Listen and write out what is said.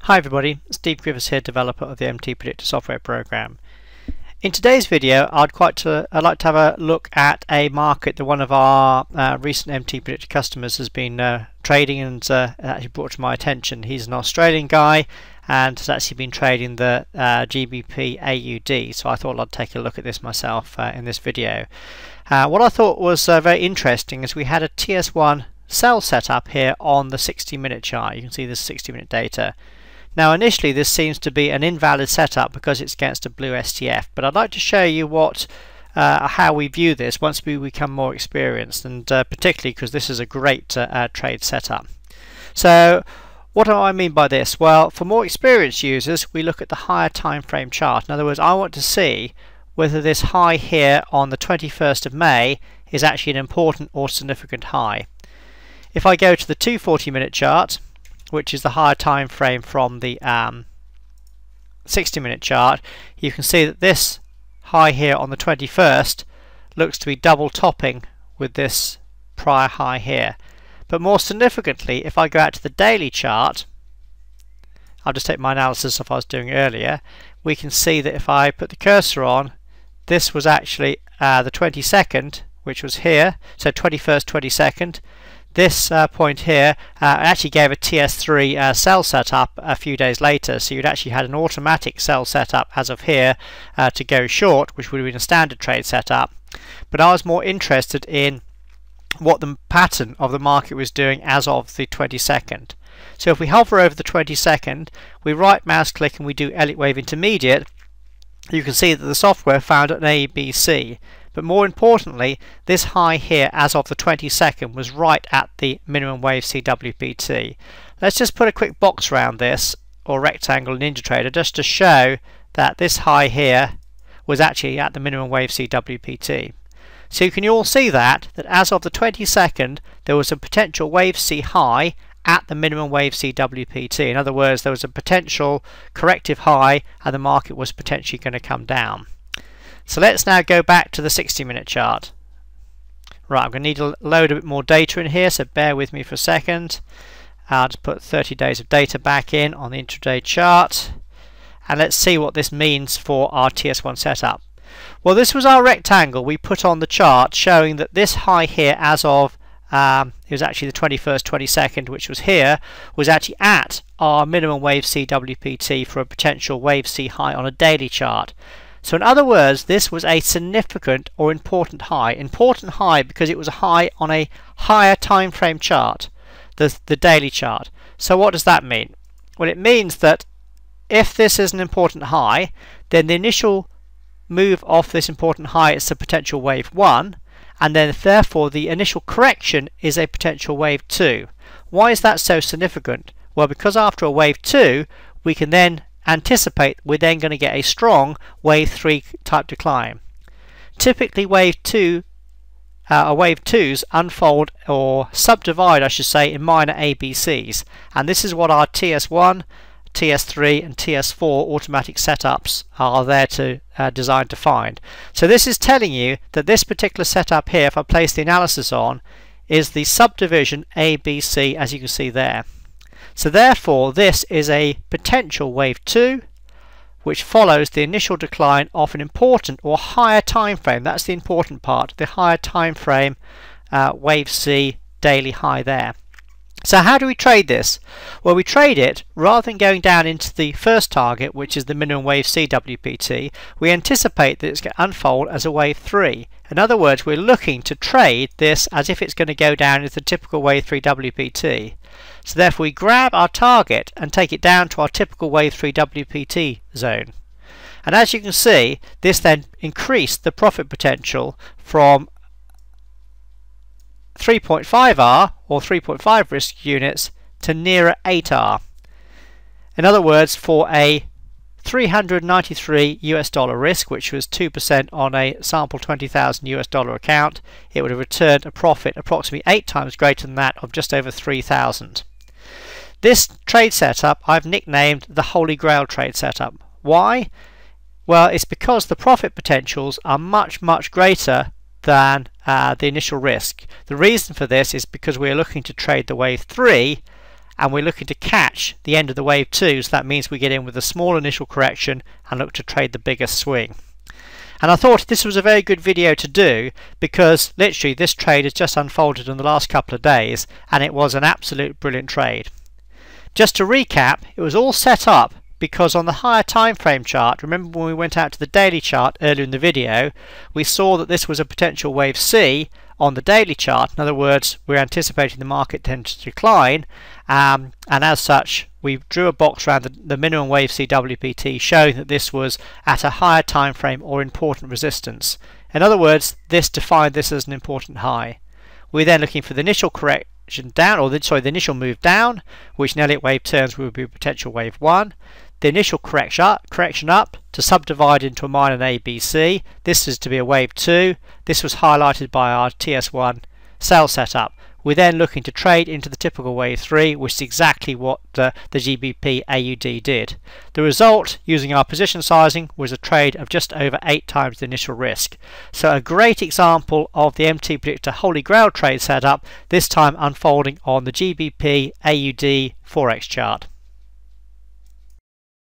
Hi everybody, Steve Griffiths here, developer of the MTPredictor software program. In today's video I'd like to have a look at a market that one of our recent MTPredictor customers has been trading and actually brought to my attention. He's an Australian guy and has actually been trading the GBPAUD, so I thought I'd take a look at this myself in this video. What I thought was very interesting is we had a TS1 sell setup here on the 60-minute chart. You can see this 60-minute data. Now initially this seems to be an invalid setup because it's against a blue STF, but I'd like to show you how we view this once we become more experienced, and particularly because this is a great trade setup. So what do I mean by this? Well, for more experienced users we look at the higher time frame chart. In other words, I want to see whether this high here on the 21st of May is actually an important or significant high. If I go to the 240-minute chart, which is the higher time frame from the 60-minute chart, you can see that this high here on the 21st looks to be double topping with this prior high here. But more significantly, if I go out to the daily chart, I'll just take my analysis of what I was doing earlier, we can see that if I put the cursor on, this was actually the 22nd, which was here, so 21st, 22nd. This point here actually gave a TS3 sell setup a few days later, so you'd actually had an automatic sell setup as of here to go short, which would have been a standard trade setup. But I was more interested in what the pattern of the market was doing as of the 22nd. So if we hover over the 22nd, we right mouse click and we do Elliott Wave Intermediate, you can see that the software found an ABC. But more importantly, this high here as of the 22nd was right at the minimum wave CWPT. Let's just put a quick box around this, or rectangle in NinjaTrader, just to show that this high here was actually at the minimum wave CWPT. So you can all see that as of the 22nd there was a potential wave C high at the minimum wave CWPT. In other words, there was a potential corrective high and the market was potentially going to come down. So let's now go back to the 60-minute chart. Right, I'm going to need to load a bit more data in here, so bear with me for a second. I'll just put 30 days of data back in on the intraday chart, and let's see what this means for our TS1 setup. Well, this was our rectangle we put on the chart showing that this high here as of it was actually the 21st, 22nd, which was here, was actually at our minimum wave CWPT for a potential wave C high on a daily chart. So in other words, this was a significant or important high. Important high because it was a high on a higher time frame chart, the daily chart. So what does that mean? Well, it means that if this is an important high, then the initial move off this important high is a potential wave 1, and then therefore the initial correction is a potential wave 2. Why is that so significant? Well, because after a wave 2 we can then anticipate we're then going to get a strong wave 3 type decline. Typically wave 2 wave 2s unfold or subdivide, I should say, in minor ABCs, and this is what our TS1, TS3 and TS4 automatic setups are there to designed to find. So this is telling you that this particular setup here, if I place the analysis on, is the subdivision ABC, as you can see there. So therefore this is a potential wave 2 which follows the initial decline of an important or higher time frame. That's the important part, the higher time frame wave C daily high there. So how do we trade this? Well, we trade it rather than going down into the first target, which is the minimum wave CWPT, we anticipate that it's going to unfold as a wave 3. In other words, we're looking to trade this as if it's going to go down into the typical wave 3 WPT. So therefore we grab our target and take it down to our typical wave 3 WPT zone. And as you can see, this then increased the profit potential from 3.5R or 3.5 risk units to nearer 8R. In other words, for a $393 US risk, which was 2% on a sample $20,000 US account, it would have returned a profit approximately 8 times greater than that of just over 3,000. This trade setup I've nicknamed the Holy Grail trade setup. Why? Well, it's because the profit potentials are much greater than the initial risk. The reason for this is because we're looking to trade the wave 3 and we're looking to catch the end of the wave 2, so that means we get in with a small initial correction and look to trade the biggest swing. And I thought this was a very good video to do because literally this trade has just unfolded in the last couple of days and it was an absolute brilliant trade. Just to recap, it was all set up because on the higher time frame chart, remember when we went out to the daily chart earlier in the video, we saw that this was a potential wave C on the daily chart. In other words, we're anticipating the market tends to decline, and as such we drew a box around the minimum wave C WPT showing that this was at a higher time frame or important resistance. In other words, this defined this as an important high. We're then looking for the initial correction down, or the initial move down, which in Elliott wave terms would be potential wave 1. The initial correction up to subdivide into a minor A, B, C. This is to be a wave 2. This was highlighted by our TS1 sell setup. We're then looking to trade into the typical wave 3, which is exactly what the GBPAUD did. The result, using our position sizing, was a trade of just over 8 times the initial risk. So a great example of the MTPredictor Holy Grail trade setup, this time unfolding on the GBPAUD Forex chart.